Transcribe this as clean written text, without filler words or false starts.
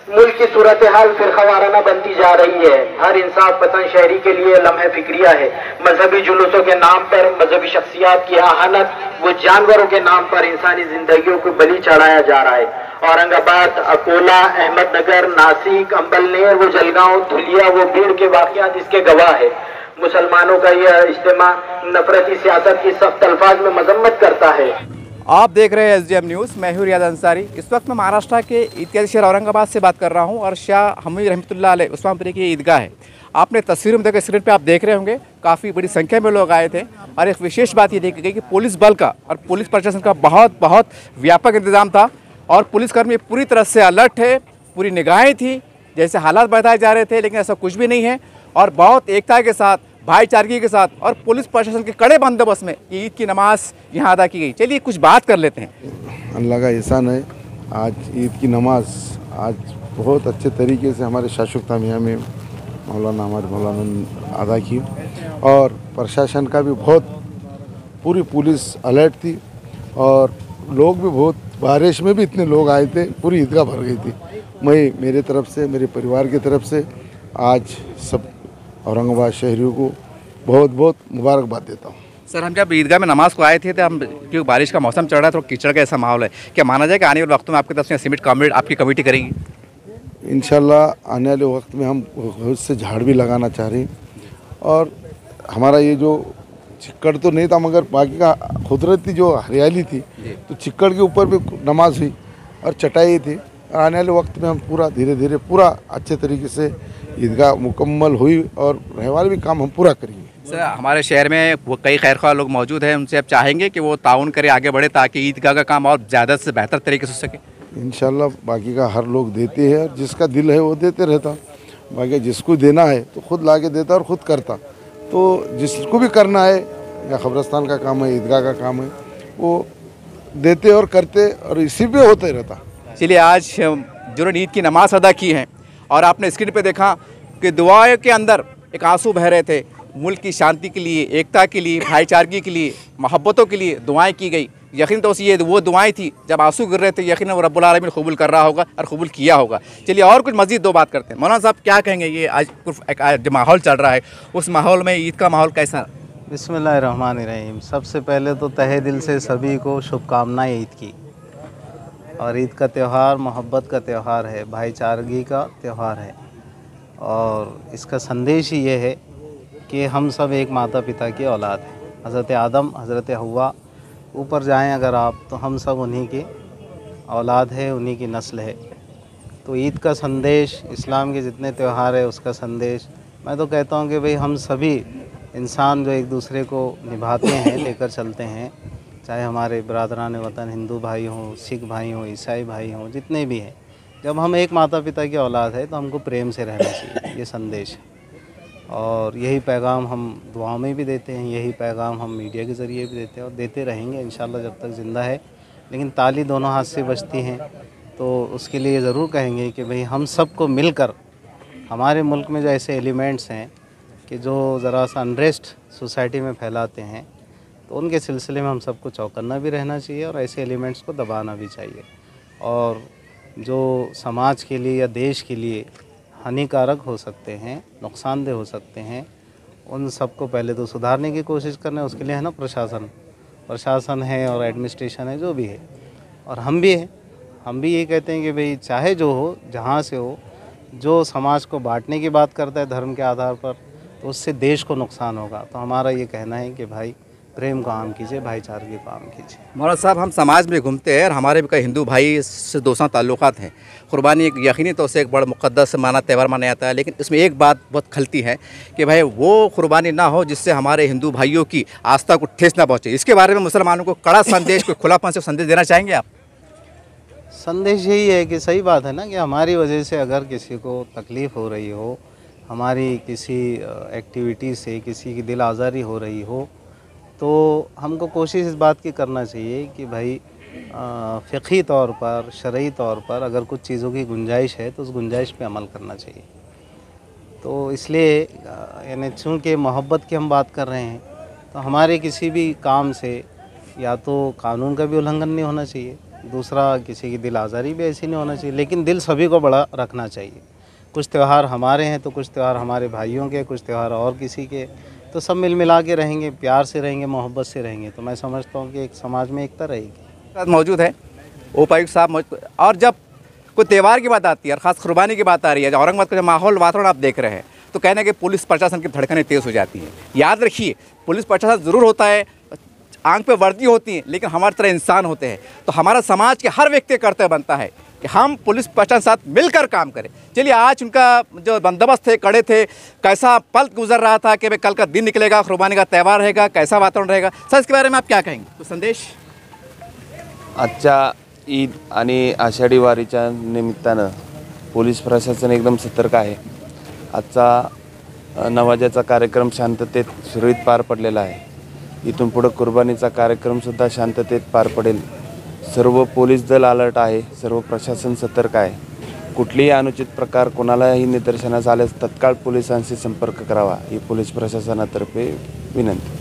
मुल्क की सूरत हाल फिरकावाराना बनती जा रही है। हर इंसाफ पसंद शहरी के लिए लम्हे फिक्रिया है। मजहबी जुलूसों के नाम पर मजहबी शख्सियात की आहनत, वो जानवरों के नाम पर इंसानी जिंदगियों को बलि चढ़ाया जा रहा है। औरंगाबाद, अकोला, अहमदनगर, नासिक, अंबलनेर, वो जलगांव, धुलिया, वो भीड़ के वाकयात इसके गवाह है। मुसलमानों का यह इज्तिमा नफरती सियासत की सख्त अल्फाज में मजम्मत करता है। आप देख रहे हैं एसडीएम न्यूज़। मैं हूं रियाज अंसारी। इस वक्त मैं महाराष्ट्र के ईदगाह शहर औरंगाबाद से बात कर रहा हूं और शाह हमीद रहमतुल्लाह अलैह उस्मानपुरी की ईदगाह है। आपने तस्वीरों में देखा, स्क्रीन पे आप देख रहे होंगे, काफ़ी बड़ी संख्या में लोग आए थे। और एक विशेष बात ये देखी गई कि पुलिस बल का और पुलिस प्रशासन का बहुत व्यापक इंतजाम था और पुलिसकर्मी पूरी तरह से अलर्ट है, पूरी निगाहें थी। जैसे हालात बताए जा रहे थे, लेकिन ऐसा कुछ भी नहीं है और बहुत एकता के साथ, भाईचारगी के साथ और पुलिस प्रशासन के कड़े बंदोबस्त में ईद की नमाज यहाँ अदा की गई। चलिए कुछ बात कर लेते हैं। अल्लाह का एहसान है, आज ईद की नमाज आज बहुत अच्छे तरीके से हमारे शाशुक तामिया में हमारे मौलाना ने अदा की और प्रशासन का भी बहुत, पूरी पुलिस अलर्ट थी और लोग भी बहुत, बारिश में भी इतने लोग आए थे, पूरी ईदगाह भर गई थी। मैं मेरे तरफ से, मेरे परिवार की तरफ से आज सब औरंगाबाद शहरियों को बहुत मुबारकबाद देता हूँ। सर, हम जब ईदगाह में नमाज को आए थे तो हम, क्योंकि बारिश का मौसम चल रहा है तो कीचड़ का ऐसा माहौल है, क्या माना जाए कि आने वाले वक्त में आपकी तरफ से सीमेंट कमेटी, आपकी कमेटी करेगी? इंशाल्लाह आने वाले वक्त में हम खुद से झाड़ भी लगाना चाह रहे हैं और हमारा ये जो चिक्कड़ तो नहीं था मगर बाकी का कुदरती जो हरियाली थी तो चिक्कड़ के ऊपर भी नमाज हुई और चटाई थी। आने वाले वक्त में हम पूरा धीरे धीरे पूरा अच्छे तरीके से ईदगाह मुकम्मल हुई और रहने वाले भी काम हम पूरा करेंगे। सर, हमारे शहर में वो कई खैरख्वाह लोग मौजूद हैं, उनसे आप चाहेंगे कि वो ताउन करे, आगे बढ़े ताकि ईदगाह का काम और ज़्यादा से बेहतर तरीके से हो सके? इंशाल्लाह बाकी का हर लोग देते हैं और जिसका दिल है वो देते रहता, बाकी जिसको देना है तो खुद ला के देता और ख़ुद करता। तो जिसको भी करना है, या खबरस्तान का काम है, ईदगाह का काम है, वो देते और करते और इसी पे होते रहता। चलिए, आज जिन्होंने ईद की नमाज अदा की है और आपने स्क्रीन पे देखा कि दुआओं के अंदर एक आंसू बह रहे थे, मुल्क की शांति के लिए, एकता के लिए, भाईचारगी के लिए, मोहब्बतों के लिए दुआएं की गई। यकीन तो ये वो दुआएं थी जब आंसू गिर रहे थे, यकीन वो रब्बुल आलमीन कबूल कर रहा होगा और कबूल किया होगा। चलिए और कुछ मज़ीद दो बात करते हैं। मौलाना साहब, क्या कहेंगे, ये आज जो माहौल चल रहा है उस माहौल में ईद का माहौल कैसा? बिस्मिल्लाहिर्रहमानिर्रहीम। सबसे पहले तो तहे दिल से सभी को शुभकामनाएं ईद की। और ईद का त्यौहार मोहब्बत का त्यौहार है, भाईचारगी का त्यौहार है और इसका संदेश ही ये है कि हम सब एक माता पिता की औलाद हैं। हज़रत आदम, हज़रत हव्वा, ऊपर जाएं अगर आप तो हम सब उन्हीं की औलाद है, उन्हीं की नस्ल है। तो ईद का संदेश, इस्लाम के जितने त्यौहार है उसका संदेश, मैं तो कहता हूँ कि भाई हम सभी इंसान जो एक दूसरे को निभाते हैं, लेकर चलते हैं, चाहे हमारे बरादरान वतन हिंदू भाई हों, सिख भाई हों, ईसाई भाई हों, जितने भी हैं, जब हम एक माता पिता की औलाद है तो हमको प्रेम से रहना चाहिए, ये संदेश है। और यही पैगाम हम दुआओं में भी देते हैं, यही पैगाम हम मीडिया के ज़रिए भी देते हैं और देते रहेंगे इंशाल्लाह जब तक ज़िंदा है। लेकिन ताली दोनों हाथ से बजती हैं, तो उसके लिए ज़रूर कहेंगे कि भाई हम सबको मिलकर, हमारे मुल्क में जो ऐसे एलिमेंट्स हैं कि जो ज़रा सा अनरेस्ट सोसाइटी में फैलाते हैं, तो उनके सिलसिले में हम सबको चौकन्ना भी रहना चाहिए और ऐसे एलिमेंट्स को दबाना भी चाहिए। और जो समाज के लिए या देश के लिए हानिकारक हो सकते हैं, नुकसानदेह हो सकते हैं, उन सबको पहले तो सुधारने की कोशिश करना है। उसके लिए है ना प्रशासन है और एडमिनिस्ट्रेशन है, जो भी है, और हम भी हैं। हम भी ये कहते हैं कि भाई चाहे जो हो, जहाँ से हो, जो समाज को बांटने की बात करता है धर्म के आधार पर, तो उससे देश को नुकसान होगा। तो हमारा ये कहना है कि भाई प्रेम को आम कीजिए, भाईचारगी को आम कीजिए। मौलाना साहब, हम समाज में घूमते हैं और हमारे भी कई हिंदू भाई से दोस्ताना ताल्लुकात हैं। कुर्बानी एक यकीनी तौर से एक बड़ा मुक़द्दस माना त्यौहार माना जाता है, लेकिन इसमें एक बात बहुत खलती है कि भाई वो कुर्बानी ना हो जिससे हमारे हिंदू भाइयों की आस्था को ठेस ना पहुँचे। इसके बारे में मुसलमानों को कड़ा संदेश, कोई खुलापन से संदेश देना चाहेंगे आप? संदेश यही है कि सही बात है ना कि हमारी वजह से अगर किसी को तकलीफ़ हो रही हो, हमारी किसी एक्टिविटी से किसी की दिल आज़ारी हो रही हो, तो हमको कोशिश इस बात की करना चाहिए कि भाई फ़िक़ही तौर पर, शरई तौर पर अगर कुछ चीज़ों की गुंजाइश है तो उस गुंजाइश पे अमल करना चाहिए। तो इसलिए यानी चूँकि मोहब्बत की हम बात कर रहे हैं, तो हमारे किसी भी काम से या तो कानून का भी उल्लंघन नहीं होना चाहिए दूसरा किसी की दिल आज़ारी भी ऐसी नहीं होना चाहिए, लेकिन दिल सभी को बड़ा रखना चाहिए। कुछ त्यौहार हमारे हैं तो कुछ त्यौहार हमारे भाइयों के, कुछ त्यौहार और किसी के, तो सब मिल मिला के रहेंगे, प्यार से रहेंगे, मोहब्बत से रहेंगे, तो मैं समझता हूँ कि एक समाज में एकता रहेगी। साथ मौजूद है उपायुक्त साहब और जब कोई त्यौहार की बात आती है और ख़ास कुर्बानी की बात आ रही है, औरंगाबाद का जो माहौल वातावरण आप देख रहे हैं, तो कहने कि पुलिस प्रशासन की धड़कनें तेज़ हो जाती हैं। याद रखिए, पुलिस प्रशासन ज़रूर होता है, आंख पे वर्दी होती है, लेकिन हमारी तरह इंसान होते हैं। तो हमारा समाज के हर व्यक्ति का कर्तव्य बनता है कि हम पुलिस प्रशासन साथ मिलकर काम करें। चलिए, आज उनका जो बंदोबस्त थे, कड़े थे, कैसा पल गुजर रहा था कि भाई कल का दिन निकलेगा, कुर्बानी का त्यौहार रहेगा, कैसा वातावरण रहेगा, सर इसके बारे में आप क्या कहेंगे? तो संदेश आजच्या ईद आणि आषाढी वारीच्या निमित्तानं पोलीस प्रशासन एकदम सतर्क आहे। आजचा नवाजाचा कार्यक्रम शांततेत सुरळीत पार पडलेला आहे। इथून पुढे कुर्बानीचा कार्यक्रमसुद्धा शांततेत पार पडेल। सर्व पोलीस दल अलर्ट आहे, सर्व प्रशासन सतर्क आहे। कुठलीही अनुचित प्रकार कोणालाही निदर्शनास आल्यास तत्काळ पोलिसांशी संपर्क करावा ही पोलीस प्रशासनातर्फे विनंती।